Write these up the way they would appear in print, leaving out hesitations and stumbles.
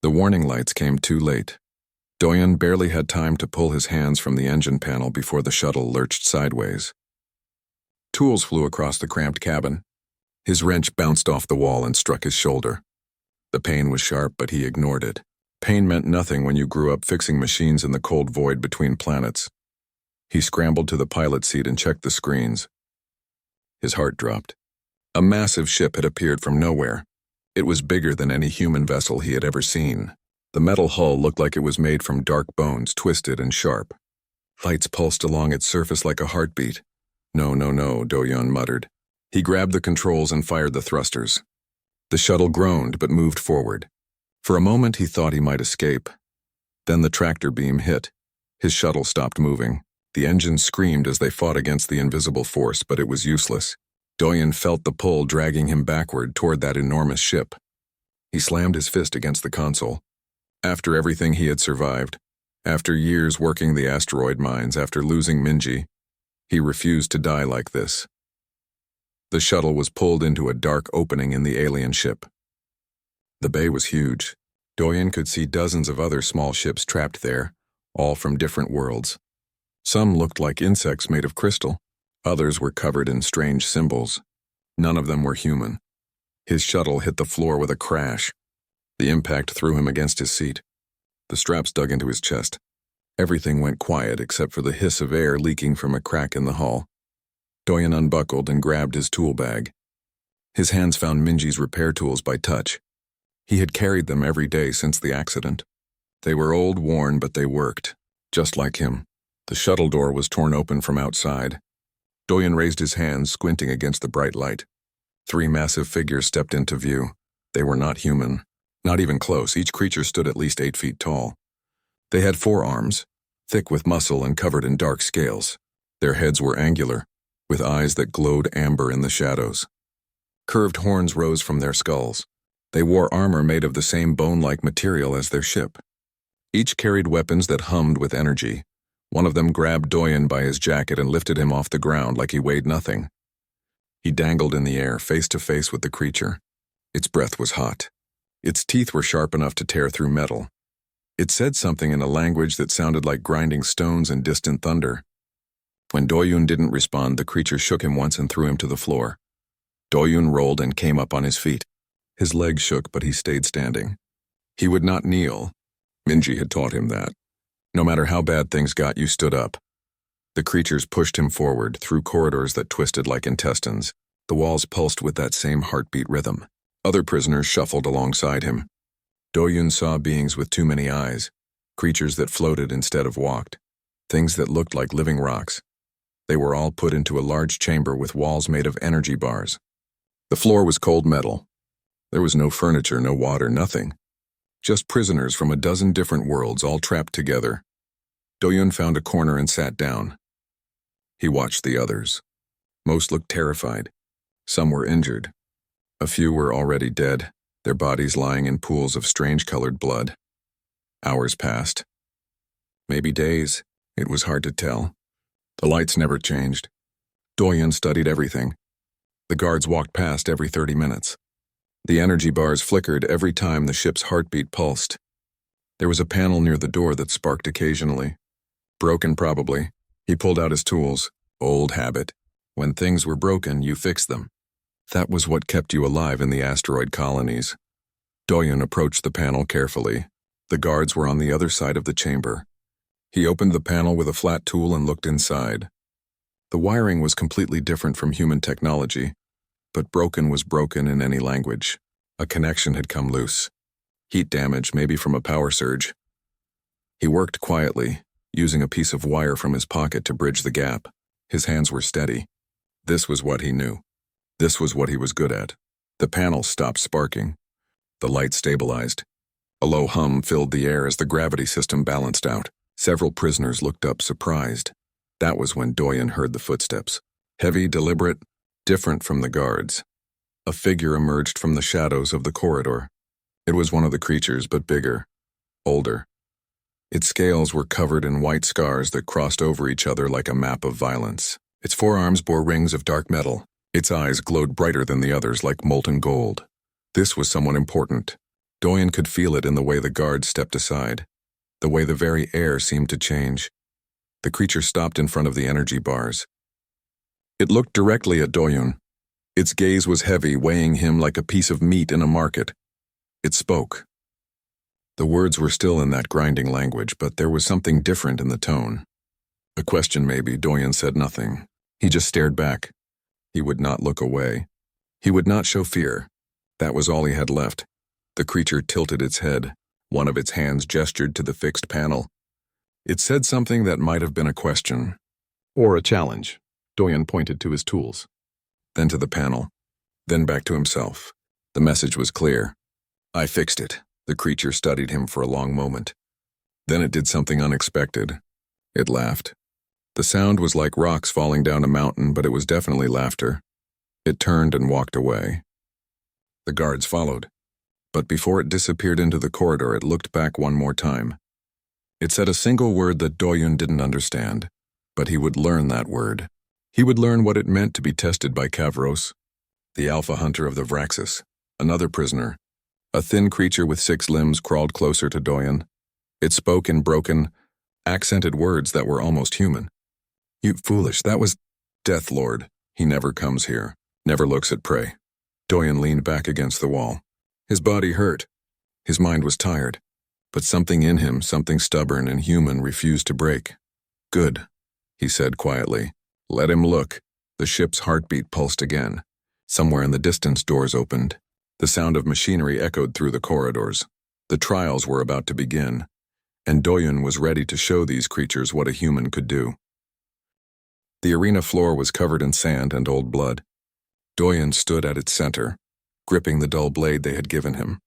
The warning lights came too late. Doyen barely had time to pull his hands from the engine panel before the shuttle lurched sideways. Tools flew across the cramped cabin. His wrench bounced off the wall and struck his shoulder. The pain was sharp, but he ignored it. Pain meant nothing when you grew up fixing machines in the cold void between planets. He scrambled to the pilot seat and checked the screens. His heart dropped. A massive ship had appeared from nowhere. It was bigger than any human vessel he had ever seen. The metal hull looked like it was made from dark bones, twisted and sharp. Lights pulsed along its surface like a heartbeat. No, Doyen muttered. He grabbed the controls and fired the thrusters. The shuttle groaned but moved forward. For a moment he thought he might escape. Then the tractor beam hit. His shuttle stopped moving. The engines screamed as they fought against the invisible force, but it was useless. Doyen felt the pull dragging him backward toward that enormous ship. He slammed his fist against the console. After everything he had survived, after years working the asteroid mines, after losing Minji, he refused to die like this. The shuttle was pulled into a dark opening in the alien ship. The bay was huge. Doyen could see dozens of other small ships trapped there, all from different worlds. Some looked like insects made of crystal. Others were covered in strange symbols. None of them were human. His shuttle hit the floor with a crash. The impact threw him against his seat. The straps dug into his chest. Everything went quiet except for the hiss of air leaking from a crack in the hull. Doyen unbuckled and grabbed his tool bag. His hands found Minji's repair tools by touch. He had carried them every day since the accident. They were old, worn, but they worked, just like him. The shuttle door was torn open from outside. Doyen raised his hands, squinting against the bright light. 3 massive figures stepped into view. They were not human. Not even close. Each creature stood at least 8 feet tall. They had 4 arms, thick with muscle and covered in dark scales. Their heads were angular, with eyes that glowed amber in the shadows. Curved horns rose from their skulls. They wore armor made of the same bone-like material as their ship. Each carried weapons that hummed with energy. One of them grabbed Doyen by his jacket and lifted him off the ground like he weighed nothing. He dangled in the air, face to face with the creature. Its breath was hot. Its teeth were sharp enough to tear through metal. It said something in a language that sounded like grinding stones and distant thunder. When Doyen didn't respond, the creature shook him once and threw him to the floor. Doyen rolled and came up on his feet. His legs shook, but he stayed standing. He would not kneel. Minji had taught him that. No matter how bad things got, you stood up. The creatures pushed him forward, through corridors that twisted like intestines. The walls pulsed with that same heartbeat rhythm. Other prisoners shuffled alongside him. Doyen saw beings with too many eyes, creatures that floated instead of walked, things that looked like living rocks. They were all put into a large chamber with walls made of energy bars. The floor was cold metal. There was no furniture, no water, nothing. Just prisoners from a dozen different worlds all trapped together. Doyen found a corner and sat down. He watched the others. Most looked terrified. Some were injured. A few were already dead, their bodies lying in pools of strange-colored blood. Hours passed. Maybe days. It was hard to tell. The lights never changed. Doyen studied everything. The guards walked past every 30 minutes. The energy bars flickered every time the ship's heartbeat pulsed. There was a panel near the door that sparked occasionally. Broken, probably. He pulled out his tools. Old habit. When things were broken, you fixed them. That was what kept you alive in the asteroid colonies. Doyen approached the panel carefully. The guards were on the other side of the chamber. He opened the panel with a flat tool and looked inside. The wiring was completely different from human technology, but broken was broken in any language. A connection had come loose. Heat damage, maybe from a power surge. He worked quietly, using a piece of wire from his pocket to bridge the gap. His hands were steady. This was what he knew. This was what he was good at. The panel stopped sparking. The light stabilized. A low hum filled the air as the gravity system balanced out. Several prisoners looked up, surprised. That was when Doyen heard the footsteps. Heavy, deliberate, different from the guards. A figure emerged from the shadows of the corridor. It was one of the creatures, but bigger, older. Its scales were covered in white scars that crossed over each other like a map of violence. Its forearms bore rings of dark metal. Its eyes glowed brighter than the others like molten gold. This was someone important. Doyen could feel it in the way the guards stepped aside, the way the very air seemed to change. The creature stopped in front of the energy bars. It looked directly at Doyen. Its gaze was heavy, weighing him like a piece of meat in a market. It spoke. The words were still in that grinding language, but there was something different in the tone. A question maybe. Doyen said nothing. He just stared back. He would not look away. He would not show fear. That was all he had left. The creature tilted its head. One of its hands gestured to the fixed panel. It said something that might have been a question. Or a challenge. Doyen pointed to his tools. Then to the panel. Then back to himself. The message was clear. I fixed it. The creature studied him for a long moment. Then it did something unexpected. It laughed. The sound was like rocks falling down a mountain, but it was definitely laughter. It turned and walked away. The guards followed. But before it disappeared into the corridor, it looked back one more time. It said a single word that Doyen didn't understand, but he would learn that word. He would learn what it meant to be tested by Kavros, the alpha hunter of the Vraxis. Another prisoner, a thin creature with 6 limbs, crawled closer to Doyen. It spoke in broken, accented words that were almost human. You foolish, that was Death Lord. He never comes here, never looks at prey. Doyen leaned back against the wall. His body hurt. His mind was tired. But something in him, something stubborn and human, refused to break. Good, he said quietly. Let him look. The ship's heartbeat pulsed again. Somewhere in the distance, doors opened. The sound of machinery echoed through the corridors. The trials were about to begin, and Doyen was ready to show these creatures what a human could do. The arena floor was covered in sand and old blood. Doyen stood at its center, gripping the dull blade they had given him.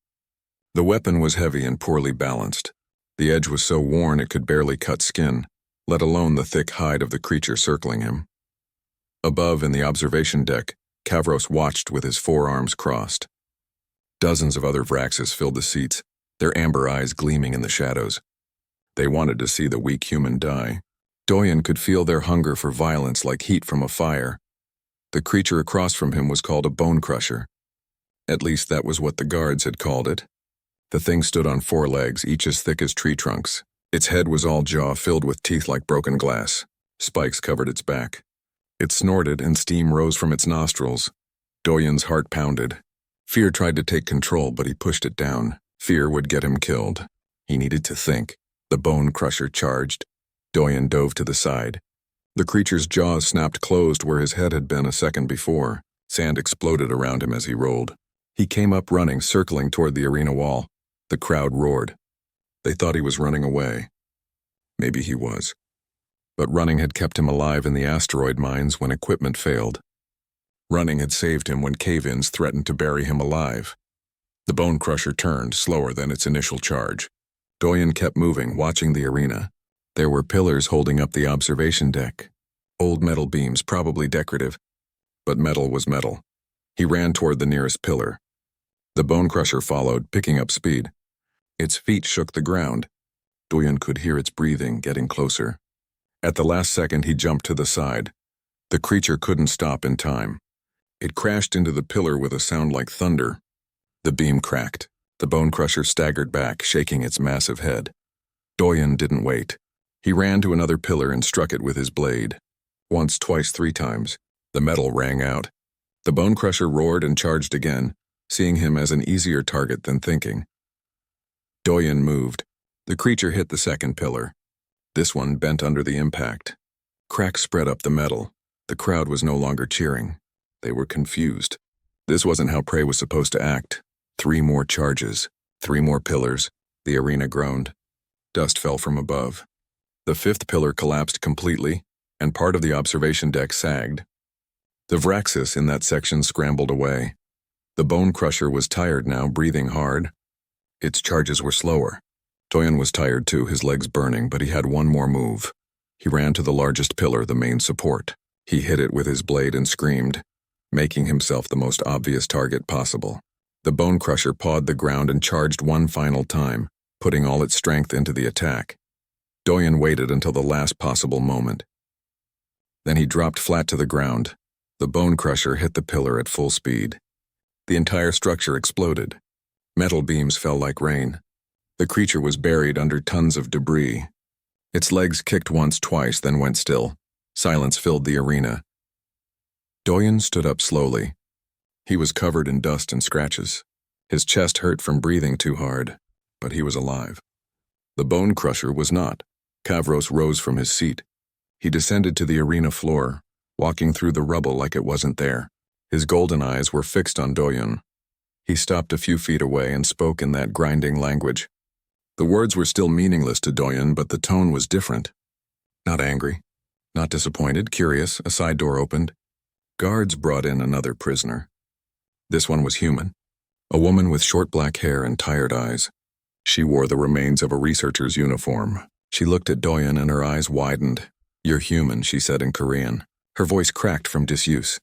The weapon was heavy and poorly balanced. The edge was so worn it could barely cut skin, let alone the thick hide of the creature circling him. Above, in the observation deck, Kavros watched with his forearms crossed. Dozens of other Vraxis filled the seats, their amber eyes gleaming in the shadows. They wanted to see the weak human die. Doyen could feel their hunger for violence like heat from a fire. The creature across from him was called a bone crusher. At least that was what the guards had called it. The thing stood on 4 legs, each as thick as tree trunks. Its head was all jaw, filled with teeth like broken glass. Spikes covered its back. It snorted and steam rose from its nostrils. Doyen's heart pounded. Fear tried to take control, but he pushed it down. Fear would get him killed. He needed to think. The bone crusher charged. Doyen dove to the side. The creature's jaws snapped closed where his head had been a second before. Sand exploded around him as he rolled. He came up running, circling toward the arena wall. The crowd roared. They thought he was running away. Maybe he was. But running had kept him alive in the asteroid mines when equipment failed. Running had saved him when cave-ins threatened to bury him alive. The bone crusher turned, slower than its initial charge. Doyen kept moving, watching the arena. There were pillars holding up the observation deck. Old metal beams, probably decorative. But metal was metal. He ran toward the nearest pillar. The bone crusher followed, picking up speed. Its feet shook the ground. Doyen could hear its breathing, getting closer. At the last second, he jumped to the side. The creature couldn't stop in time. It crashed into the pillar with a sound like thunder. The beam cracked. The bone crusher staggered back, shaking its massive head. Doyen didn't wait. He ran to another pillar and struck it with his blade. Once, twice, 3 times. The metal rang out. The bone crusher roared and charged again, seeing him as an easier target than thinking. Doyen moved. The creature hit the second pillar. This one bent under the impact. Cracks spread up the metal. The crowd was no longer cheering. They were confused. This wasn't how prey was supposed to act. 3 more charges. 3 more pillars. The arena groaned. Dust fell from above. The 5th pillar collapsed completely, and part of the observation deck sagged. The Vraxis in that section scrambled away. The bone crusher was tired now, breathing hard. Its charges were slower. Doyen was tired too, his legs burning, but he had one more move. He ran to the largest pillar, the main support. He hit it with his blade and screamed, making himself the most obvious target possible. The bone crusher pawed the ground and charged one final time, putting all its strength into the attack. Doyen waited until the last possible moment. Then he dropped flat to the ground. The bone crusher hit the pillar at full speed. The entire structure exploded. Metal beams fell like rain. The creature was buried under tons of debris. Its legs kicked once, twice, then went still. Silence filled the arena. Doyen stood up slowly. He was covered in dust and scratches. His chest hurt from breathing too hard, but he was alive. The bone crusher was not. Kavros rose from his seat. He descended to the arena floor, walking through the rubble like it wasn't there. His golden eyes were fixed on Doyen. He stopped a few feet away and spoke in that grinding language. The words were still meaningless to Doyen, but the tone was different. Not angry, not disappointed, curious. A side door opened. Guards brought in another prisoner. This one was human. A woman with short black hair and tired eyes. She wore the remains of a researcher's uniform. She looked at Doyen and her eyes widened. "You're human," she said in Korean. Her voice cracked from disuse.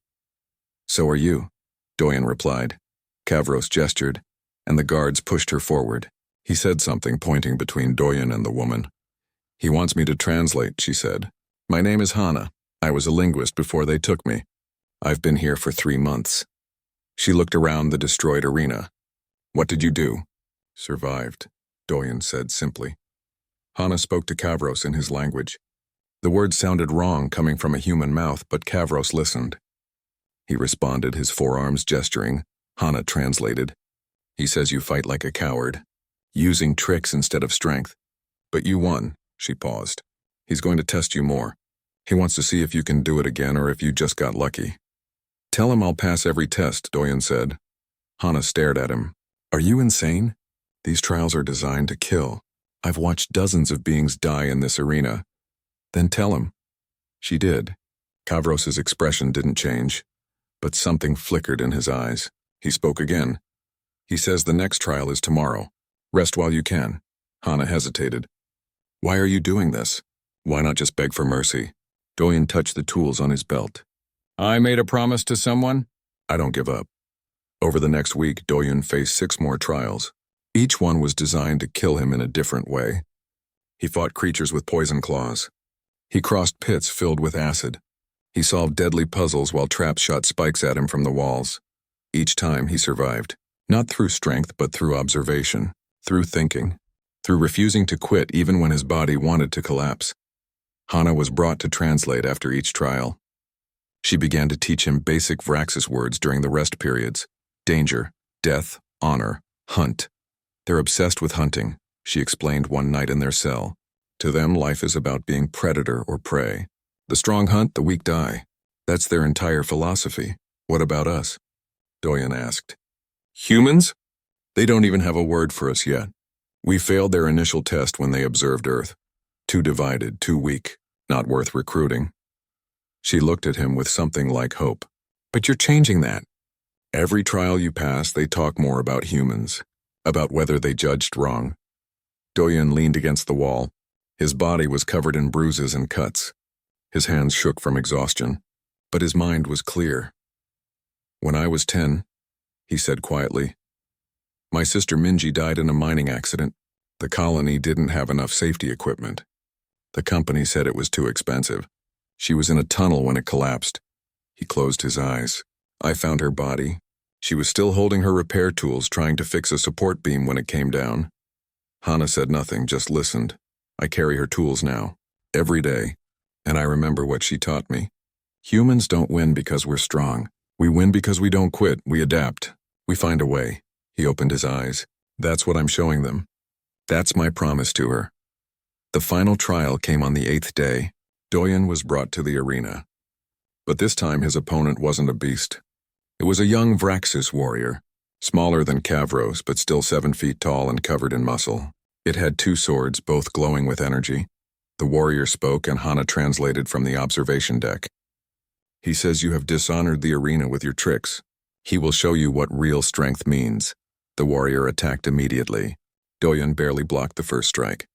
"So are you," Doyen replied. Kavros gestured, and the guards pushed her forward. He said something, pointing between Doyen and the woman. "He wants me to translate," she said. "My name is Hana. I was a linguist before they took me. I've been here for 3 months." She looked around the destroyed arena. "What did you do?" "Survived," Doyen said simply. Hana spoke to Kavros in his language. The words sounded wrong coming from a human mouth, but Kavros listened. He responded, his forearms gesturing. Hana translated. "He says you fight like a coward, using tricks instead of strength. But you won." She paused. "He's going to test you more. He wants to see if you can do it again or if you just got lucky." "Tell him I'll pass every test," Doyen said. Hana stared at him. "Are you insane? These trials are designed to kill. I've watched dozens of beings die in this arena." "Then tell him." She did. Kavros's expression didn't change, but something flickered in his eyes. He spoke again. "He says the next trial is tomorrow. Rest while you can." Hana hesitated. "Why are you doing this? Why not just beg for mercy?" Doyen touched the tools on his belt. "I made a promise to someone. I don't give up." Over the next week, Doyen faced 6 more trials. Each one was designed to kill him in a different way. He fought creatures with poison claws. He crossed pits filled with acid. He solved deadly puzzles while traps shot spikes at him from the walls. Each time he survived, not through strength but through observation, through thinking, through refusing to quit even when his body wanted to collapse. Hana was brought to translate after each trial. She began to teach him basic Vraxis words during the rest periods. Danger, death, honor, hunt. "They're obsessed with hunting," she explained one night in their cell. "To them, life is about being predator or prey. The strong hunt, the weak die. That's their entire philosophy. What about us?" Doyen asked. "Humans? They don't even have a word for us yet. We failed their initial test when they observed Earth. Too divided, too weak, not worth recruiting." She looked at him with something like hope. "But you're changing that." "Every trial you pass, they talk more about humans, about whether they judged wrong." Doyen leaned against the wall. His body was covered in bruises and cuts. His hands shook from exhaustion, but his mind was clear. "When I was 10, he said quietly, "my sister Minji died in a mining accident. The colony didn't have enough safety equipment. The company said it was too expensive. She was in a tunnel when it collapsed." He closed his eyes. "I found her body. She was still holding her repair tools, trying to fix a support beam when it came down." Hana said nothing, just listened. "I carry her tools now, every day, and I remember what she taught me. Humans don't win because we're strong. We win because we don't quit, we adapt. We find a way." He opened his eyes. "That's what I'm showing them. That's my promise to her." The final trial came on the 8th day. Doyen was brought to the arena. But this time his opponent wasn't a beast. It was a young Vraxis warrior, smaller than Kavros but still 7 feet tall and covered in muscle. It had 2 swords, both glowing with energy. The warrior spoke and Hana translated from the observation deck. "He says you have dishonored the arena with your tricks. He will show you what real strength means." The warrior attacked immediately. Doyen barely blocked the first strike.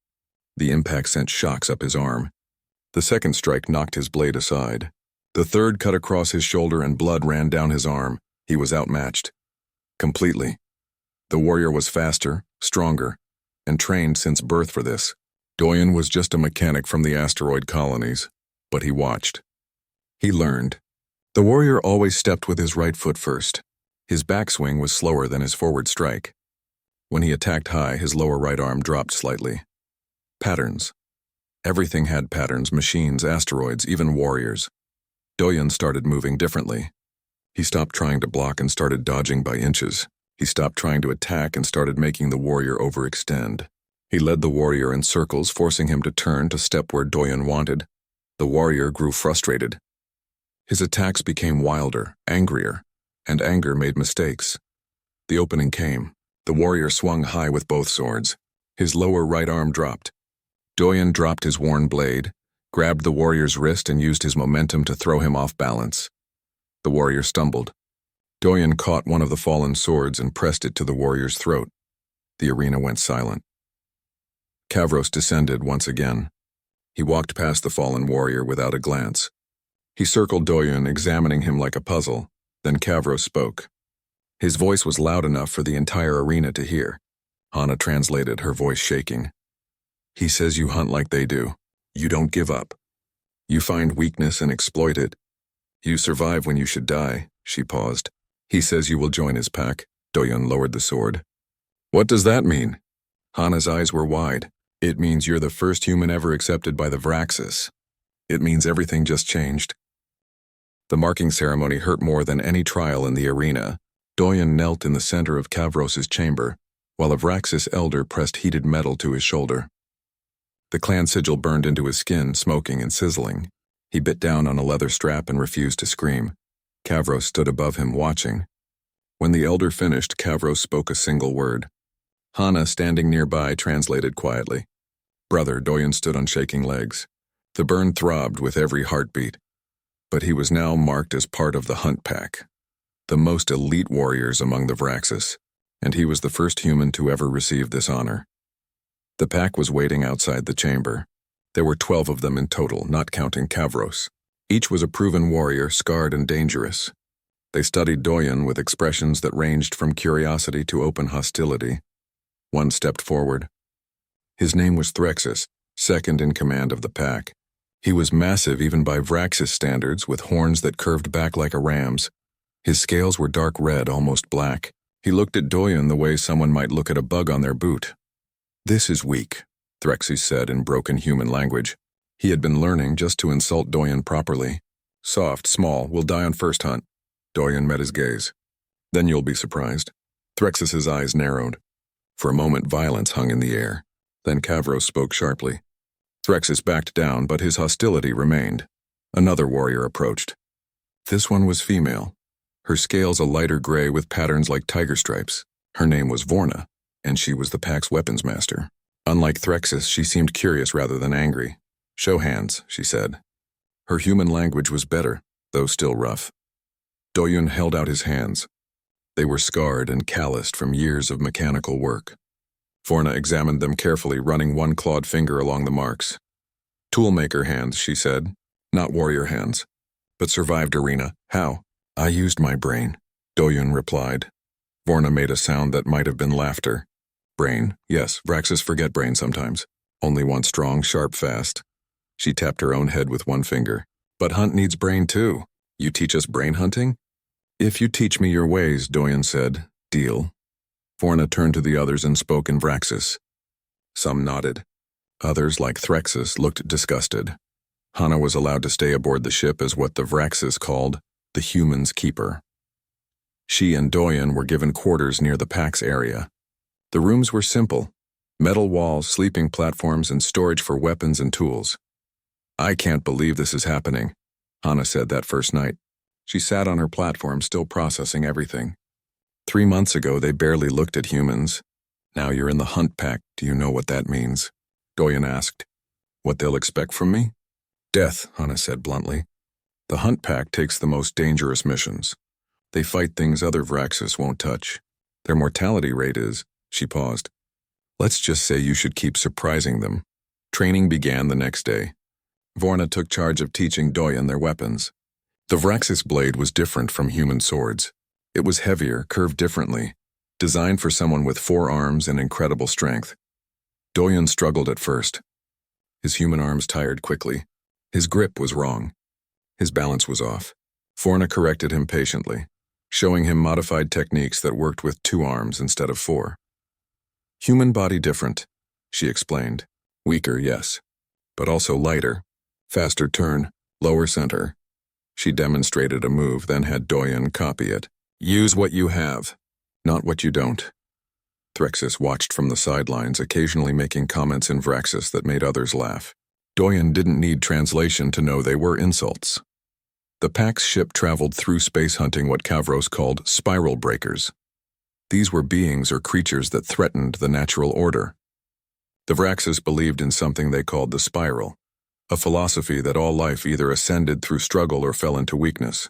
The impact sent shocks up his arm. The second strike knocked his blade aside. The third cut across his shoulder and blood ran down his arm. He was outmatched. Completely. The warrior was faster, stronger, and trained since birth for this. Doyen was just a mechanic from the asteroid colonies, but he watched. He learned. The warrior always stepped with his right foot first. His backswing was slower than his forward strike. When he attacked high, his lower right arm dropped slightly. Patterns. Everything had patterns, machines, asteroids, even warriors. Doyen started moving differently. He stopped trying to block and started dodging by inches. He stopped trying to attack and started making the warrior overextend. He led the warrior in circles, forcing him to turn to step where Doyen wanted. The warrior grew frustrated. His attacks became wilder, angrier, and anger made mistakes. The opening came. The warrior swung high with both swords. His lower right arm dropped. Doyen dropped his worn blade, grabbed the warrior's wrist and used his momentum to throw him off balance. The warrior stumbled. Doyen caught one of the fallen swords and pressed it to the warrior's throat. The arena went silent. Kavros descended once again. He walked past the fallen warrior without a glance. He circled Doyen, examining him like a puzzle. Then Kavros spoke. His voice was loud enough for the entire arena to hear. Hana translated, her voice shaking. He says you hunt like they do. You don't give up. You find weakness and exploit it. You survive when you should die. She paused. He says you will join his pack. Doyen lowered the sword. What does that mean? Hana's eyes were wide. It means you're the first human ever accepted by the Vraxis. It means everything just changed. The marking ceremony hurt more than any trial in the arena. Doyen knelt in the center of Kavros's chamber, while a Vraxis elder pressed heated metal to his shoulder. The clan sigil burned into his skin, smoking and sizzling. He bit down on a leather strap and refused to scream. Kavros stood above him, watching. When the elder finished, Kavros spoke a single word. Hana, standing nearby, translated quietly. Brother, Doyen stood on shaking legs. The burn throbbed with every heartbeat. But he was now marked as part of the Hunt Pack, the most elite warriors among the Vraxis, and he was the first human to ever receive this honor. The pack was waiting outside the chamber. There were 12 of them in total, not counting Kavros. Each was a proven warrior, scarred and dangerous. They studied Doyen with expressions that ranged from curiosity to open hostility. One stepped forward. His name was Threxus, second in command of the pack. He was massive even by Vraxis standards, with horns that curved back like a ram's. His scales were dark red, almost black. He looked at Doyen the way someone might look at a bug on their boot. This is weak, Threxus said in broken human language. He had been learning just to insult Doyen properly. Soft, small, will die on first hunt. Doyen met his gaze. Then you'll be surprised. Threxus's eyes narrowed. For a moment, violence hung in the air. Then Kavros spoke sharply. Threxus backed down, but his hostility remained. Another warrior approached. This one was female. Her scales a lighter gray with patterns like tiger stripes. Her name was Vorna, and she was the pack's weapons master. Unlike Threxus, she seemed curious rather than angry. Show hands, she said. Her human language was better, though still rough. Doyen held out his hands. They were scarred and calloused from years of mechanical work. Vorna examined them carefully, running one clawed finger along the marks. Toolmaker hands, she said. Not warrior hands. But survived arena. How? I used my brain, Doyen replied. Vorna made a sound that might have been laughter. Brain, yes, Vraxis forget brain sometimes. Only one strong, sharp, fast. She tapped her own head with one finger. But hunt needs brain too. You teach us brain hunting? If you teach me your ways, Doyen said. Deal. Vorna turned to the others and spoke in Vraxis. Some nodded. Others, like Threxus, looked disgusted. Hana was allowed to stay aboard the ship as what the Vraxis called the human's keeper. She and Doyen were given quarters near the pack's area. The rooms were simple. Metal walls, sleeping platforms, and storage for weapons and tools. I can't believe this is happening, Hana said that first night. She sat on her platform, still processing everything. 3 months ago, they barely looked at humans. Now you're in the Hunt Pack. Do you know what that means? Doyen asked. What they'll expect from me? Death, Hana said bluntly. The Hunt Pack takes the most dangerous missions. They fight things other Vraxis won't touch. Their mortality rate is, she paused. Let's just say you should keep surprising them. Training began the next day. Vorna took charge of teaching Doyen their weapons. The Vraxis blade was different from human swords. It was heavier, curved differently, designed for someone with 4 arms and incredible strength. Doyen struggled at first. His human arms tired quickly. His grip was wrong. His balance was off. Vorna corrected him patiently, showing him modified techniques that worked with 2 arms instead of 4. Human body different, she explained. Weaker, yes, but also lighter. Faster turn, lower center. She demonstrated a move, then had Doyen copy it. Use what you have, not what you don't. Threxus watched from the sidelines, occasionally making comments in Vraxis that made others laugh. Doyen didn't need translation to know they were insults. The pack's ship traveled through space hunting what Kavros called spiral breakers. These were beings or creatures that threatened the natural order. The Vraxis believed in something they called the spiral, a philosophy that all life either ascended through struggle or fell into weakness.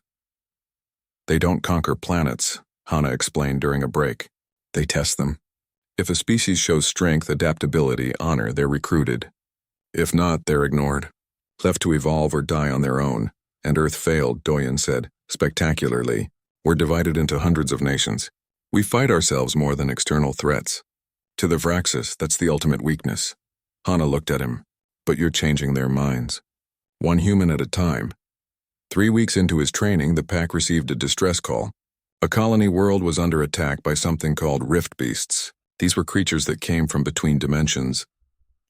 They don't conquer planets, Hana explained during a break. They test them. If a species shows strength, adaptability, honor, they're recruited. If not, they're ignored, left to evolve or die on their own. And Earth failed, Doyen said, spectacularly. We're divided into hundreds of nations. We fight ourselves more than external threats. To the Vraxis, that's the ultimate weakness. Hana looked at him. But you're changing their minds. One human at a time. 3 weeks into his training, the pack received a distress call. A colony world was under attack by something called rift beasts. These were creatures that came from between dimensions,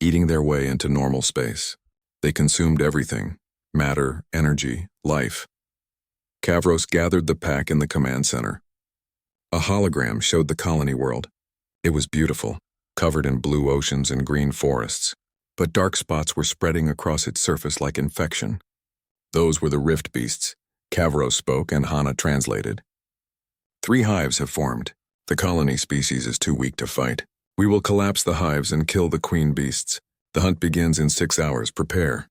eating their way into normal space. They consumed everything: matter, energy, life. Kavros gathered the pack in the command center. A hologram showed the colony world. It was beautiful, covered in blue oceans and green forests, but dark spots were spreading across its surface like infection. Those were the rift beasts. Kavros spoke and Hana translated. 3 hives have formed. The colony species is too weak to fight. We will collapse the hives and kill the queen beasts. The hunt begins in 6 hours. Prepare.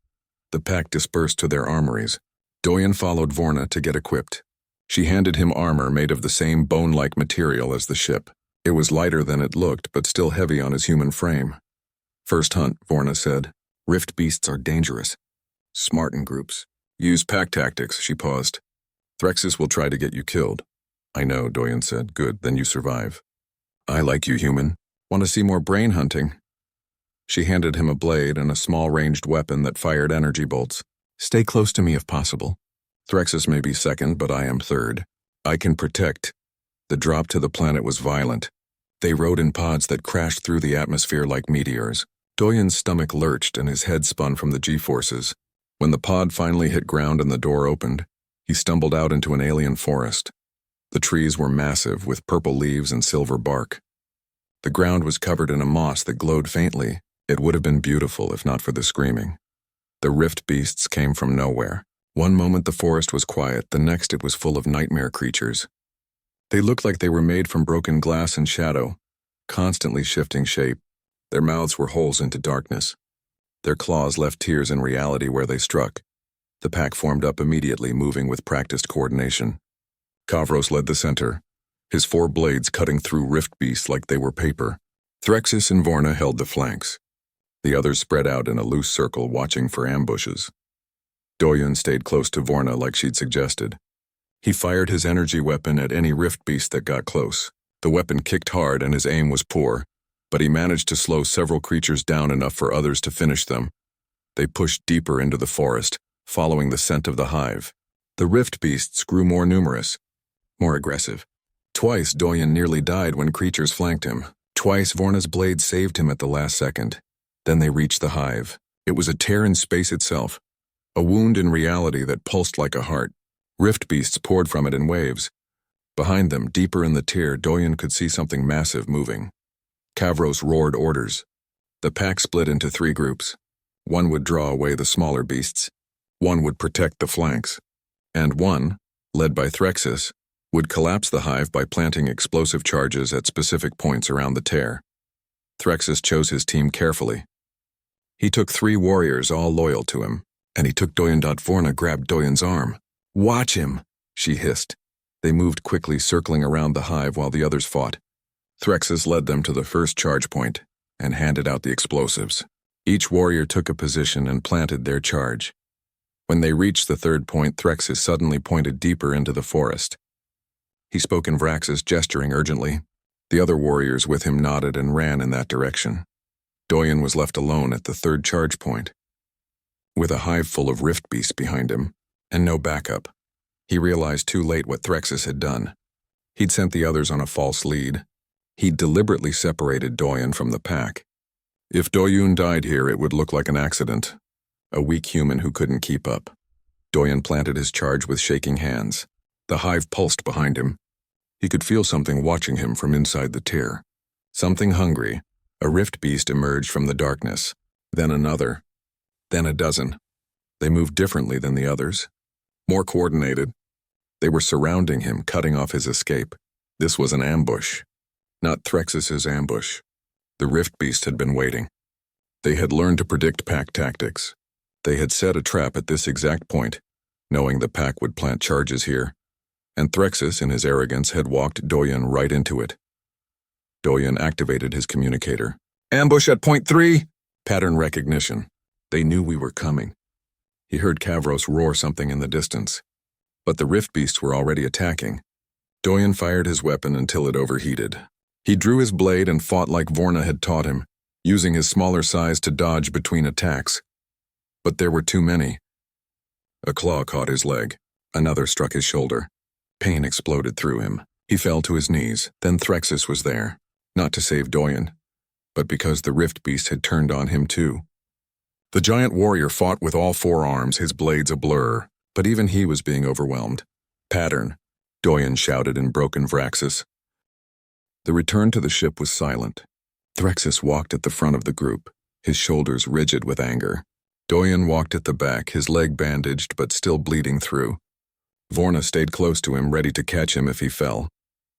The pack dispersed to their armories. Doyen followed Vorna to get equipped. She handed him armor made of the same bone-like material as the ship. It was lighter than it looked, but still heavy on his human frame. First hunt, Vorna said. Rift beasts are dangerous. Smart in groups. Use pack tactics, she paused. Threxus will try to get you killed. I know, Doyen said. Good, then you survive. I like you, human. Want to see more brain hunting? She handed him a blade and a small ranged weapon that fired energy bolts. Stay close to me if possible. Threxus may be second, but I am third. I can protect. The drop to the planet was violent. They rode in pods that crashed through the atmosphere like meteors. Doyen's stomach lurched and his head spun from the G-forces. When the pod finally hit ground and the door opened, he stumbled out into an alien forest. The trees were massive, with purple leaves and silver bark. The ground was covered in a moss that glowed faintly. It would have been beautiful if not for the screaming. The rift beasts came from nowhere. One moment the forest was quiet, the next it was full of nightmare creatures. They looked like they were made from broken glass and shadow, constantly shifting shape. Their mouths were holes into darkness. Their claws left tears in reality where they struck. The pack formed up immediately, moving with practiced coordination. Kavros led the center, his 4 blades cutting through rift beasts like they were paper. Threxus and Vorna held the flanks. The others spread out in a loose circle, watching for ambushes. Doyen stayed close to Vorna like she'd suggested. He fired his energy weapon at any rift beast that got close. The weapon kicked hard and his aim was poor, but he managed to slow several creatures down enough for others to finish them. They pushed deeper into the forest, following the scent of the hive. The rift beasts grew more numerous, more aggressive. Twice Doyen nearly died when creatures flanked him. Twice Vorna's blade saved him at the last second. Then they reached the hive. It was a tear in space itself, a wound in reality that pulsed like a heart. Rift beasts poured from it in waves. Behind them, deeper in the tear, Doyen could see something massive moving. Kavros roared orders. The pack split into 3 groups. One would draw away the smaller beasts. One would protect the flanks. And one, led by Threxus, would collapse the hive by planting explosive charges at specific points around the tear. Threxus chose his team carefully. He took 3 warriors, all loyal to him, and he took Doyen. Vorna grabbed Doyen's arm. Watch him, she hissed. They moved quickly, circling around the hive while the others fought. Threxus led them to the first charge point and handed out the explosives. Each warrior took a position and planted their charge. When they reached the 3rd point, Threxus suddenly pointed deeper into the forest. He spoke in Vraxis, gesturing urgently. The other warriors with him nodded and ran in that direction. Doyen was left alone at the 3rd charge point, with a hive full of rift beasts behind him, and no backup. He realized too late what Threxus had done. He'd sent the others on a false lead. He deliberately separated Doyen from the pack. If Doyun died here, it would look like an accident. A weak human who couldn't keep up. Doyen planted his charge with shaking hands. The hive pulsed behind him. He could feel something watching him from inside the tier. Something hungry. A rift beast emerged from the darkness. Then another. Then a dozen. They moved differently than the others. More coordinated. They were surrounding him, cutting off his escape. This was an ambush. Not Threxus's ambush. The rift beast had been waiting. They had learned to predict pack tactics. They had set a trap at this exact point, knowing the pack would plant charges here, and Threxus, in his arrogance, had walked Doyen right into it. Doyen activated his communicator. Ambush at point 3! Pattern recognition. They knew we were coming. He heard Kavros roar something in the distance. But the rift beasts were already attacking. Doyen fired his weapon until it overheated. He drew his blade and fought like Vorna had taught him, using his smaller size to dodge between attacks. But there were too many. A claw caught his leg. Another struck his shoulder. Pain exploded through him. He fell to his knees. Then Threxus was there, not to save Doyen, but because the rift beast had turned on him too. The giant warrior fought with all 4 arms, his blades a blur, but even he was being overwhelmed. Pattern, Doyen shouted in broken Vraxis. The return to the ship was silent. Threxus walked at the front of the group, his shoulders rigid with anger. Doyen walked at the back, his leg bandaged but still bleeding through. Vorna stayed close to him, ready to catch him if he fell.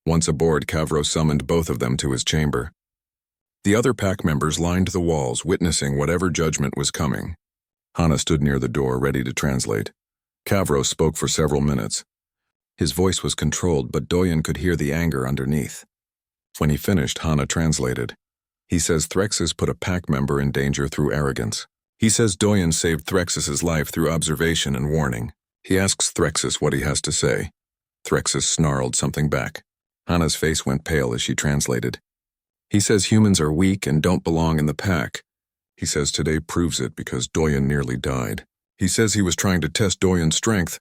Once aboard, Kavros summoned both of them to his chamber. The other pack members lined the walls, witnessing whatever judgment was coming. Hana stood near the door, ready to translate. Kavros spoke for several minutes. His voice was controlled, but Doyen could hear the anger underneath. When he finished, Hana translated. He says Threxus put a pack member in danger through arrogance. He says Doyen saved Threxus's life through observation and warning. He asks Threxus what he has to say. Threxus snarled something back. Hana's face went pale as she translated. He says humans are weak and don't belong in the pack. He says today proves it because Doyen nearly died. He says he was trying to test Doyen's strength.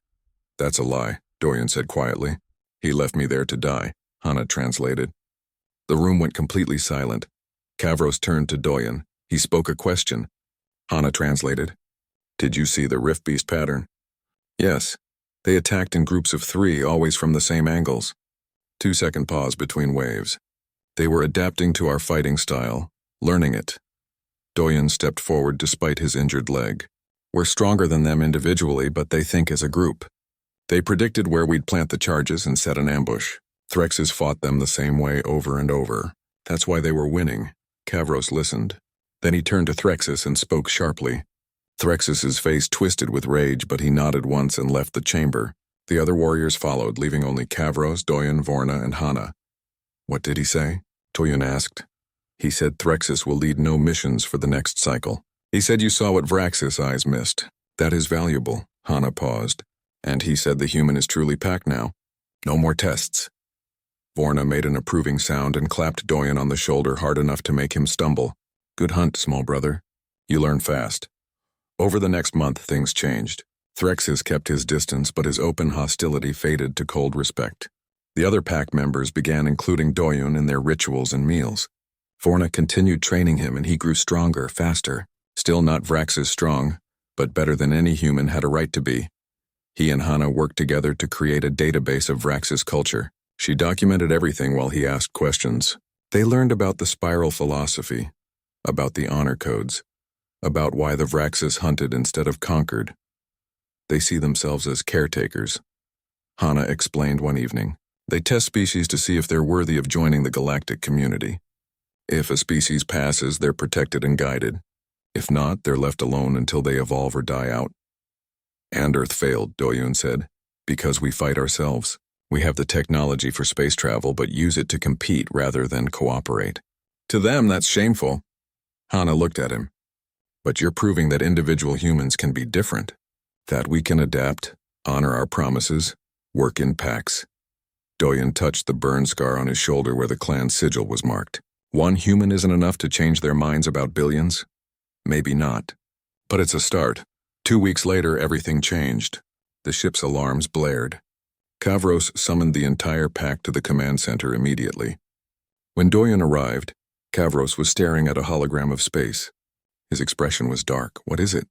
That's a lie, Doyen said quietly. He left me there to die, Hana translated. The room went completely silent. Kavros turned to Doyen. He spoke a question. Hana translated. Did you see the rift beast pattern? Yes. They attacked in groups of 3, always from the same angles. 2-second pause between waves. They were adapting to our fighting style, learning it. Doyen stepped forward despite his injured leg. We're stronger than them individually, but they think as a group. They predicted where we'd plant the charges and set an ambush. Threxus fought them the same way over and over. That's why they were winning. Kavros listened. Then he turned to Threxus and spoke sharply. Threxus's face twisted with rage, but he nodded once and left the chamber. The other warriors followed, leaving only Kavros, Doyen, Vorna, and Hana. What did he say? Doyen asked. He said Threxus will lead no missions for the next cycle. He said you saw what Vraxis' eyes missed. That is valuable. Hana paused. And he said the human is truly packed now. No more tests. Vorna made an approving sound and clapped Doyen on the shoulder hard enough to make him stumble. Good hunt, small brother. You learn fast. Over the next month, things changed. Threxus kept his distance, but his open hostility faded to cold respect. The other pack members began including Doyen in their rituals and meals. Vorna continued training him, and he grew stronger, faster. Still not Vraxis strong, but better than any human had a right to be. He and Hana worked together to create a database of Vraxis culture. She documented everything while he asked questions. They learned about the spiral philosophy, about the honor codes, about why the Vraxis hunted instead of conquered. They see themselves as caretakers. Hana explained one evening. They test species to see if they're worthy of joining the galactic community. If a species passes, they're protected and guided. If not, they're left alone until they evolve or die out. And Earth failed, Doyen said, because we fight ourselves. We have the technology for space travel, but use it to compete rather than cooperate. To them, that's shameful. Hana looked at him. But you're proving that individual humans can be different, that we can adapt, honor our promises, work in packs. Doyen touched the burn scar on his shoulder where the clan sigil was marked. One human isn't enough to change their minds about billions? Maybe not. But it's a start. 2 weeks later, everything changed. The ship's alarms blared. Kavros summoned the entire pack to the command center immediately. When Doyen arrived, Kavros was staring at a hologram of space. His expression was dark. "What is it?"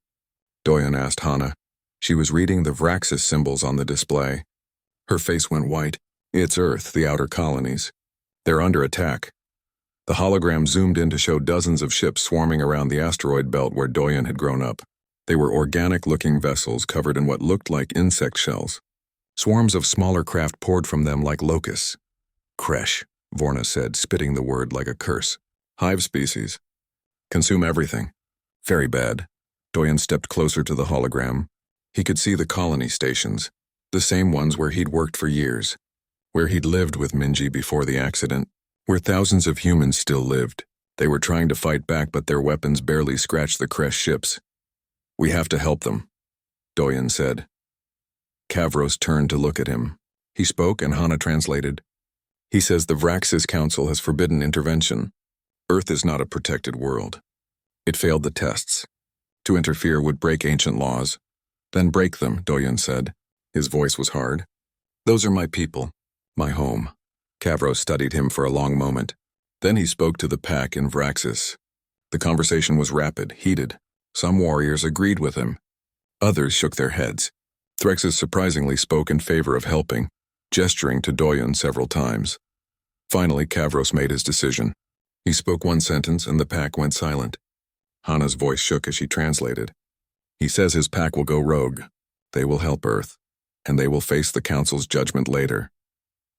Doyen asked Hana. She was reading the Vraxis symbols on the display. Her face went white. "It's Earth, the outer colonies. They're under attack." The hologram zoomed in to show dozens of ships swarming around the asteroid belt where Doyen had grown up. They were organic-looking vessels covered in what looked like insect shells. Swarms of smaller craft poured from them like locusts. "Kresh," Vorna said, spitting the word like a curse. "Hive species. Consume everything. Very bad." Doyen stepped closer to the hologram. He could see the colony stations, the same ones where he'd worked for years, where he'd lived with Minji before the accident, where thousands of humans still lived. They were trying to fight back, but their weapons barely scratched the Kresh ships. "We have to help them," Doyen said. Kavros turned to look at him. He spoke and Hana translated. "He says the Vraxis Council has forbidden intervention. Earth is not a protected world. It failed the tests. To interfere would break ancient laws." "Then break them," Doyen said. His voice was hard. "Those are my people, my home." Kavros studied him for a long moment. Then he spoke to the pack in Vraxis. The conversation was rapid, heated. Some warriors agreed with him. Others shook their heads. Threxus surprisingly spoke in favor of helping, gesturing to Doyen several times. Finally, Kavros made his decision. He spoke one sentence and the pack went silent. Hana's voice shook as she translated. "He says his pack will go rogue. They will help Earth, and they will face the Council's judgment later."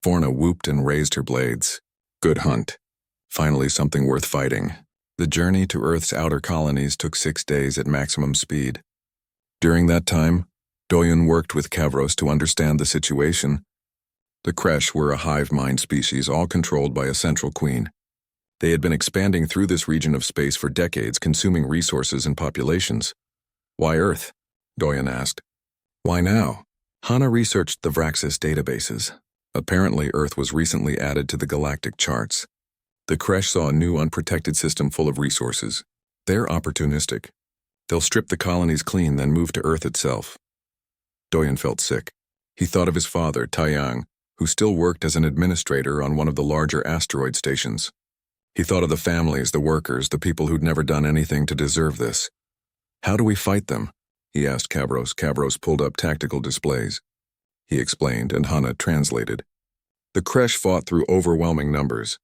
Vorna whooped and raised her blades. "Good hunt. Finally something worth fighting." The journey to Earth's outer colonies took 6 days at maximum speed. During that time, Doyen worked with Kavros to understand the situation. The Kresh were a hive mind species, all controlled by a central queen. They had been expanding through this region of space for decades, consuming resources and populations. "Why Earth?" Doyen asked. "Why now?" Hana researched the Vraxis databases. Apparently, Earth was recently added to the galactic charts. The Kresh saw a new unprotected system full of resources. They're opportunistic. They'll strip the colonies clean, then move to Earth itself. Doyen felt sick. He thought of his father, Taiyang, who still worked as an administrator on one of the larger asteroid stations. He thought of the families, the workers, the people who'd never done anything to deserve this. "How do we fight them?" he asked Kavros. Kavros pulled up tactical displays. He explained, and Hana translated. The Kresh fought through overwhelming numbers.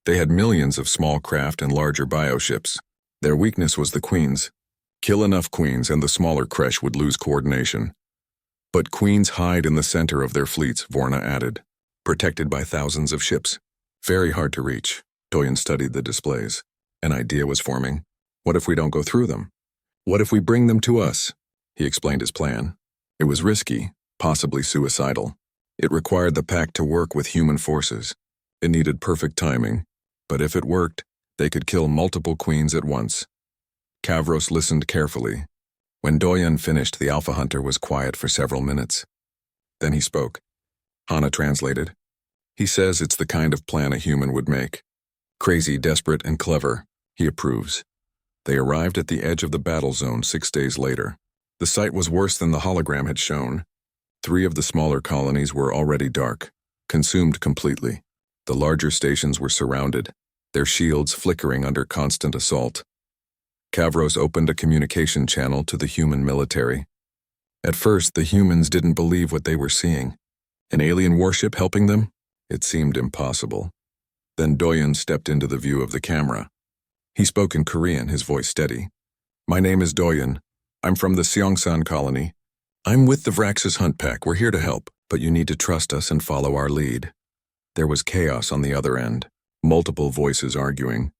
They had millions of small craft and larger bioships. Their weakness was the queens. Kill enough queens and the smaller Kresh would lose coordination. But queens hide in the center of their fleets, Vorna added, protected by thousands of ships. Very hard to reach. Doyen studied the displays. An idea was forming. What if we don't go through them? What if we bring them to us? He explained his plan. It was risky, possibly suicidal. It required the pack to work with human forces. It needed perfect timing, but if it worked, they could kill multiple queens at once. Kavros listened carefully. When Doyen finished, the Alpha Hunter was quiet for several minutes. Then he spoke. Hana translated. He says it's the kind of plan a human would make. Crazy, desperate, and clever. He approves. They arrived at the edge of the battle zone 6 days later. The sight was worse than the hologram had shown. 3 of the smaller colonies were already dark, consumed completely. The larger stations were surrounded, their shields flickering under constant assault. Kavros opened a communication channel to the human military. At first, the humans didn't believe what they were seeing. An alien warship helping them? It seemed impossible. Then Doyen stepped into the view of the camera. He spoke in Korean, his voice steady. My name is Doyen. I'm from the Seongsan colony. I'm with the Vraxis Hunt Pack. We're here to help, but you need to trust us and follow our lead. There was chaos on the other end, multiple voices arguing.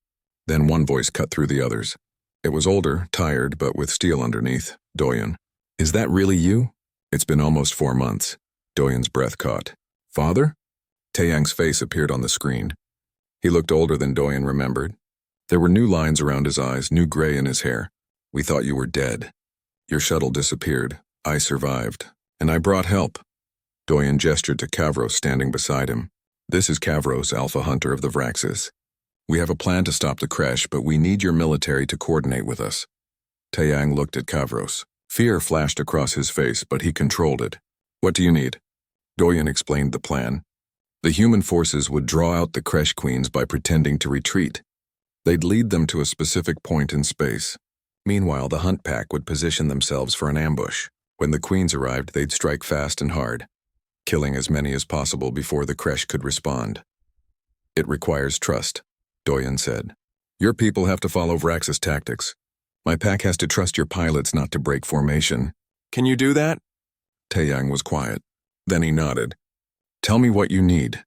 Then one voice cut through the others. It was older, tired, but with steel underneath. Doyen. Is that really you? It's been almost 4 months. Doyen's breath caught. Father? Taeyang's face appeared on the screen. He looked older than Doyen remembered. There were new lines around his eyes, new gray in his hair. We thought you were dead. Your shuttle disappeared. I survived. And I brought help. Doyen gestured to Kavros standing beside him. This is Kavros, Alpha Hunter of the Vraxis. We have a plan to stop the crash, but we need your military to coordinate with us. Taeyang looked at Kavros. Fear flashed across his face, but he controlled it. What do you need? Doyen explained the plan. The human forces would draw out the Kresh Queens by pretending to retreat. They'd lead them to a specific point in space. Meanwhile, the hunt pack would position themselves for an ambush. When the Queens arrived, they'd strike fast and hard, killing as many as possible before the Kresh could respond. It requires trust, Doyen said. Your people have to follow Vrax's tactics. My pack has to trust your pilots not to break formation. Can you do that? Taeyang was quiet. Then he nodded. Tell me what you need.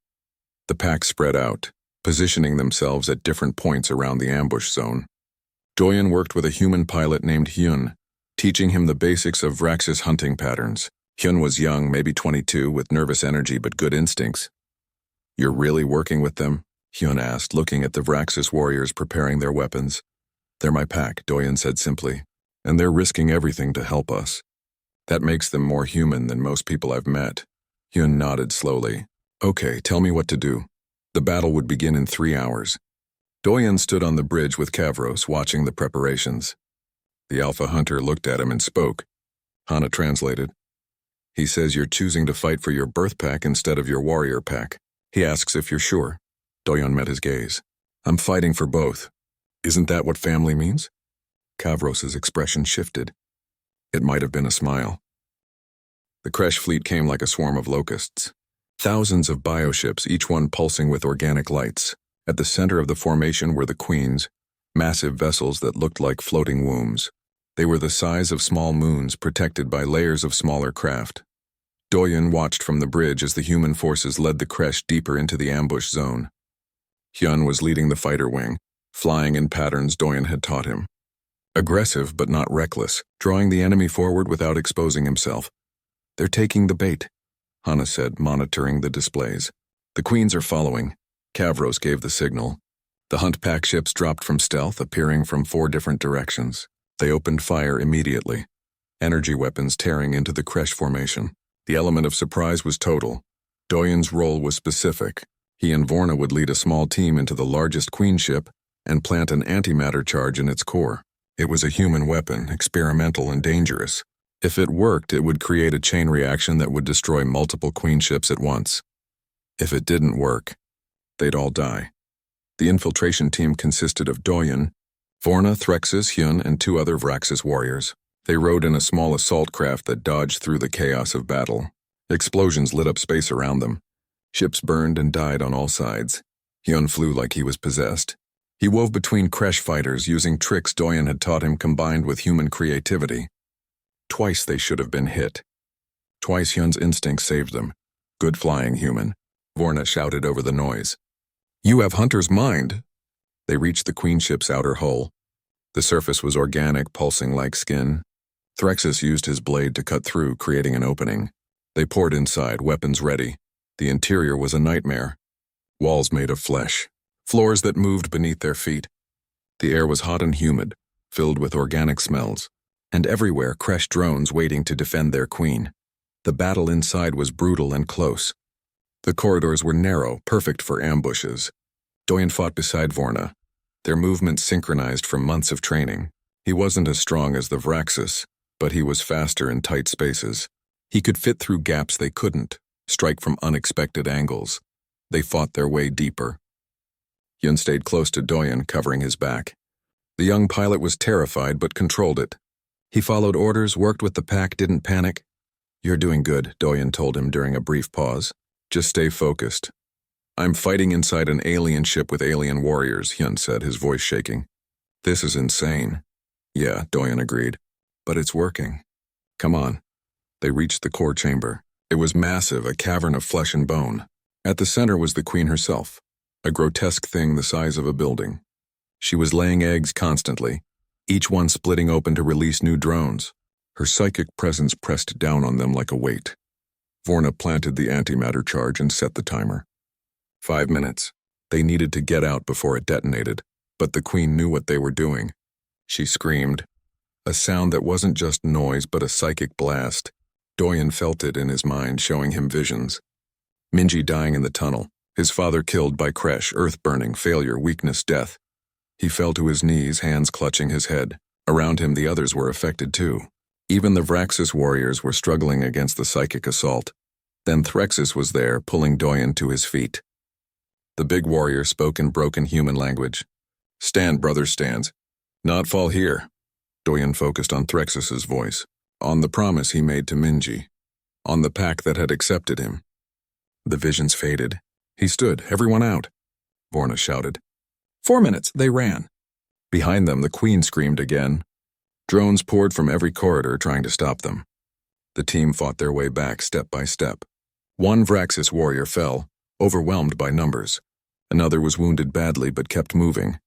The pack spread out, positioning themselves at different points around the ambush zone. Doyen worked with a human pilot named Hyun, teaching him the basics of Vrax's hunting patterns. Hyun was young, maybe 22, with nervous energy but good instincts. You're really working with them? Hyun asked, looking at the Vraxis warriors preparing their weapons. They're my pack, Doyen said simply, and they're risking everything to help us. That makes them more human than most people I've met. Hyun nodded slowly. Okay, tell me what to do. The battle would begin in 3 hours. Doyen stood on the bridge with Kavros, watching the preparations. The Alpha Hunter looked at him and spoke. Hana translated. He says you're choosing to fight for your birth pack instead of your warrior pack. He asks if you're sure. Doyen met his gaze. I'm fighting for both. Isn't that what family means? Kavros's expression shifted. It might have been a smile. The Kresh fleet came like a swarm of locusts. Thousands of bioships, each one pulsing with organic lights. At the center of the formation were the Queens, massive vessels that looked like floating wombs. They were the size of small moons, protected by layers of smaller craft. Doyen watched from the bridge as the human forces led the Kresh deeper into the ambush zone. Hyun was leading the fighter wing, flying in patterns Doyen had taught him. Aggressive but not reckless, drawing the enemy forward without exposing himself. They're taking the bait, Hana said, monitoring the displays. The Queens are following. Kavros gave the signal. The hunt pack ships dropped from stealth, appearing from 4 different directions. They opened fire immediately, energy weapons tearing into the Kresh formation. The element of surprise was total. Doyen's role was specific. He and Vorna would lead a small team into the largest Queen ship and plant an antimatter charge in its core. It was a human weapon, experimental and dangerous. If it worked, it would create a chain reaction that would destroy multiple Queen ships at once. If it didn't work, they'd all die. The infiltration team consisted of Doyen, Vorna, Threxus, Hyun, and 2 other Vraxis warriors. They rode in a small assault craft that dodged through the chaos of battle. Explosions lit up space around them. Ships burned and died on all sides. Hyun flew like he was possessed. He wove between Kresh fighters using tricks Doyen had taught him combined with human creativity. Twice they should have been hit. Twice Hyun's instinct saved them. Good flying, human, Vorna shouted over the noise. You have Hunter's mind. They reached the Queen ship's outer hull. The surface was organic, pulsing like skin. Threxus used his blade to cut through, creating an opening. They poured inside, weapons ready. The interior was a nightmare. Walls made of flesh, floors that moved beneath their feet. The air was hot and humid, filled with organic smells, and everywhere Kresh drones waiting to defend their queen. The battle inside was brutal and close. The corridors were narrow, perfect for ambushes. Doyen fought beside Vorna, their movements synchronized from months of training. He wasn't as strong as the Vraxis, but he was faster in tight spaces. He could fit through gaps they couldn't, strike from unexpected angles. They fought their way deeper. Hyun stayed close to Doyen, covering his back. The young pilot was terrified but controlled it. He followed orders, worked with the pack, didn't panic. You're doing good, Doyen told him during a brief pause. Just stay focused. I'm fighting inside an alien ship with alien warriors, Hyun said, his voice shaking. This is insane. Yeah, Doyen agreed. But it's working. Come on. They reached the core chamber. It was massive, a cavern of flesh and bone. At the center was the queen herself, a grotesque thing the size of a building. She was laying eggs constantly, each one splitting open to release new drones. Her psychic presence pressed down on them like a weight. Vorna planted the antimatter charge and set the timer. 5 minutes. They needed to get out before it detonated, but the queen knew what they were doing. She screamed, a sound that wasn't just noise but a psychic blast. Doyen felt it in his mind, showing him visions. Minji dying in the tunnel, his father killed by Kresh, earth burning, failure, weakness, death. He fell to his knees, hands clutching his head. Around him the others were affected too. Even the Vraxis warriors were struggling against the psychic assault. Then Threxus was there, pulling Doyen to his feet. The big warrior spoke in broken human language. "Stand, brothers, stand. Not fall here." Doyen focused on Threxus's voice, on the promise he made to Minji, on the pack that had accepted him. The visions faded. He stood, "Everyone out," Vorna shouted. 4 minutes, they ran. Behind them, the queen screamed again. Drones poured from every corridor, trying to stop them. The team fought their way back step by step. One Vraxis warrior fell, overwhelmed by numbers. Another was wounded badly but kept moving.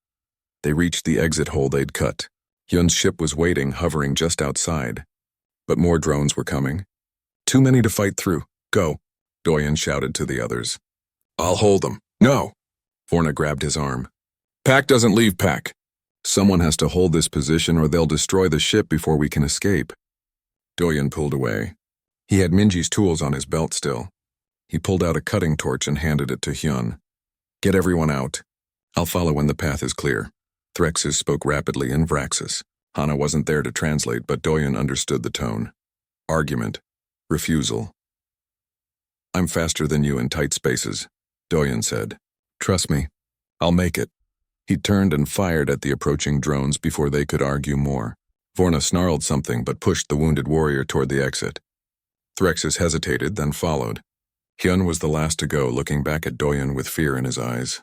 They reached the exit hole they'd cut. Hyun's ship was waiting, hovering just outside. But more drones were coming. "Too many to fight through. Go," Doyen shouted to the others. "I'll hold them." "No." Vorna grabbed his arm. "Pack doesn't leave pack. Someone has to hold this position or they'll destroy the ship before we can escape." Doyen pulled away. He had Minji's tools on his belt still. He pulled out a cutting torch and handed it to Hyun. "Get everyone out. I'll follow when the path is clear." Threxus spoke rapidly in Vraxis. Hana wasn't there to translate, but Doyen understood the tone. Argument. Refusal. "I'm faster than you in tight spaces," Doyen said. "Trust me. I'll make it." He turned and fired at the approaching drones before they could argue more. Vorna snarled something but pushed the wounded warrior toward the exit. Threxus hesitated, then followed. Hyun was the last to go, looking back at Doyen with fear in his eyes.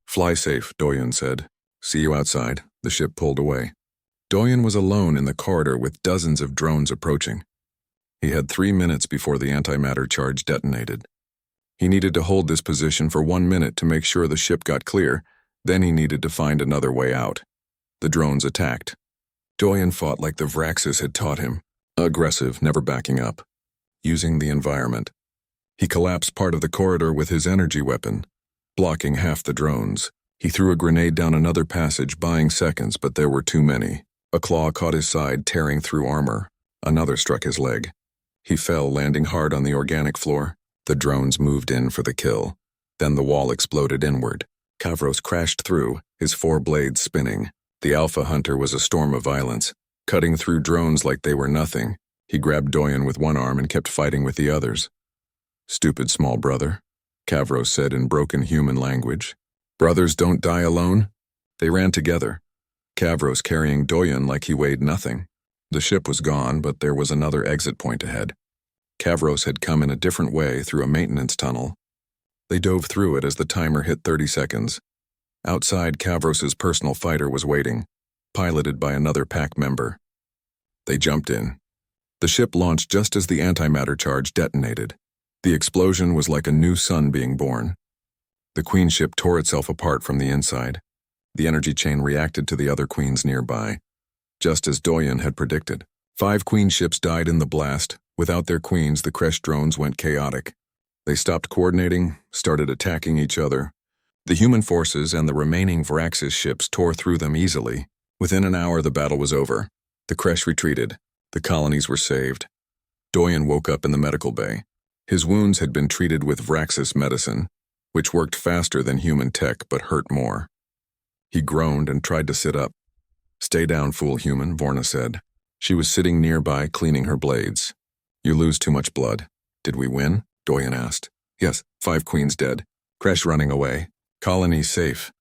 "Fly safe," Doyen said. "See you outside." The ship pulled away. Doyen was alone in the corridor with dozens of drones approaching. He had 3 minutes before the antimatter charge detonated. He needed to hold this position for 1 minute to make sure the ship got clear, then he needed to find another way out. The drones attacked. Doyen fought like the Vraxis had taught him, aggressive, never backing up, using the environment. He collapsed part of the corridor with his energy weapon, blocking half the drones. He threw a grenade down another passage, buying seconds, but there were too many. A claw caught his side, tearing through armor. Another struck his leg. He fell, landing hard on the organic floor. The drones moved in for the kill. Then the wall exploded inward. Kavros crashed through, his 4 blades spinning. The Alpha Hunter was a storm of violence, cutting through drones like they were nothing. He grabbed Doyen with one arm and kept fighting with the others. "Stupid small brother," Kavros said in broken human language. "Brothers don't die alone." They ran together, Kavros carrying Doyen like he weighed nothing. The ship was gone, but there was another exit point ahead. Kavros had come in a different way through a maintenance tunnel. They dove through it as the timer hit 30 seconds. Outside, Kavros's personal fighter was waiting, piloted by another pack member. They jumped in. The ship launched just as the antimatter charge detonated. The explosion was like a new sun being born. The queen ship tore itself apart from the inside. The energy chain reacted to the other queens nearby, just as Doyen had predicted. 5 queen ships died in the blast. Without their queens, the Kresh drones went chaotic. They stopped coordinating, started attacking each other. The human forces and the remaining Vraxis ships tore through them easily. Within an hour, the battle was over. The Kresh retreated. The colonies were saved. Doyen woke up in the medical bay. His wounds had been treated with Vraxis medicine, which worked faster than human tech but hurt more. He groaned and tried to sit up. "Stay down, fool human," Vorna said. She was sitting nearby, cleaning her blades. "You lose too much blood." "Did we win?" Doyen asked. "Yes, 5 queens dead. Kresh running away. Colony safe."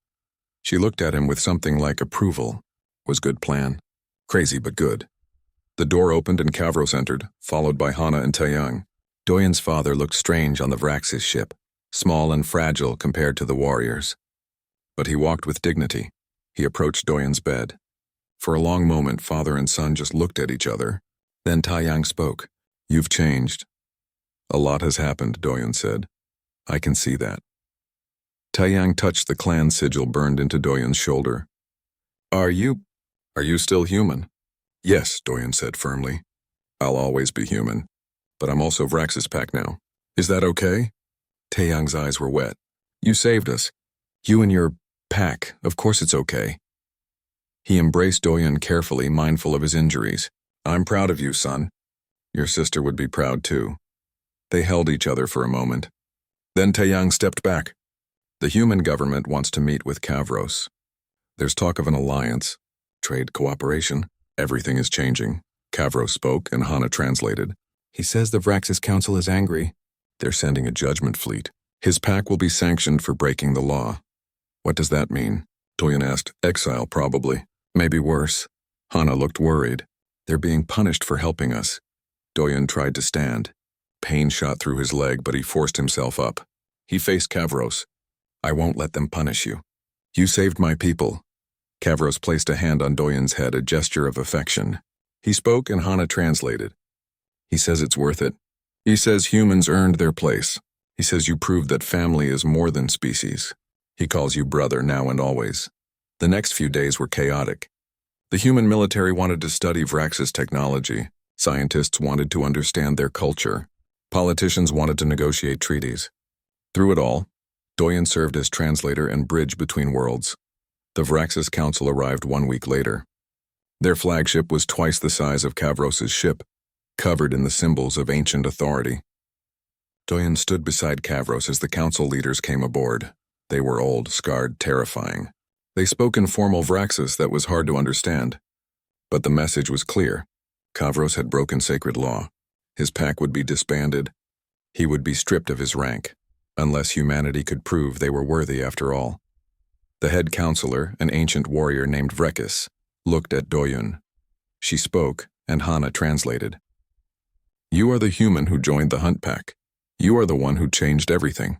She looked at him with something like approval. Was good plan. Crazy but good. The door opened and Kavros entered, followed by Hana and Taeyang. Doyen's father looked strange on the Vraxis ship, small and fragile compared to the warriors. But he walked with dignity. He approached Doyen's bed. For a long moment, father and son just looked at each other. Then Taeyang spoke. "You've changed." "A lot has happened," Doyen said. "I can see that." Taeyang touched the clan sigil burned into Doyen's shoulder. Are you still human?" "Yes," Doyen said firmly. "I'll always be human. But I'm also Vraxis pack now. Is that okay?" Taeyang's eyes were wet. "You saved us. You and your pack. Of course it's okay." He embraced Doyen carefully, mindful of his injuries. "I'm proud of you, son. Your sister would be proud too." They held each other for a moment. Then Taeyang stepped back. "The human government wants to meet with Kavros. There's talk of an alliance, trade cooperation. Everything is changing." Kavros spoke and Hana translated. "He says the Vraxis Council is angry. They're sending a judgment fleet. His pack will be sanctioned for breaking the law. What does that mean? Doyen asked. Exile, probably. Maybe worse. Hana looked worried. They're being punished for helping us. Doyen tried to stand. Pain shot through his leg, but he forced himself up. He faced Kavros. I won't let them punish you. You saved my people. Kavros placed a hand on Doyen's head, a gesture of affection. He spoke and Hana translated. He says it's worth it. He says humans earned their place. He says you proved that family is more than species. He calls you brother now and always. The next few days were chaotic. The human military wanted to study Vrax's technology. Scientists wanted to understand their culture. Politicians wanted to negotiate treaties. Through it all, Doyen served as translator and bridge between worlds. The Vraxis Council arrived 1 week later. Their flagship was twice the size of Kavros's ship, covered in the symbols of ancient authority. Doyen stood beside Kavros as the council leaders came aboard. They were old, scarred, terrifying. They spoke in formal Vraxis that was hard to understand. But the message was clear. Kavros had broken sacred law. His pack would be disbanded. He would be stripped of his rank, unless humanity could prove they were worthy after all. The head counselor, an ancient warrior named Vrekis, looked at Doyen. She spoke, and Hana translated. You are the human who joined the hunt pack. You are the one who changed everything.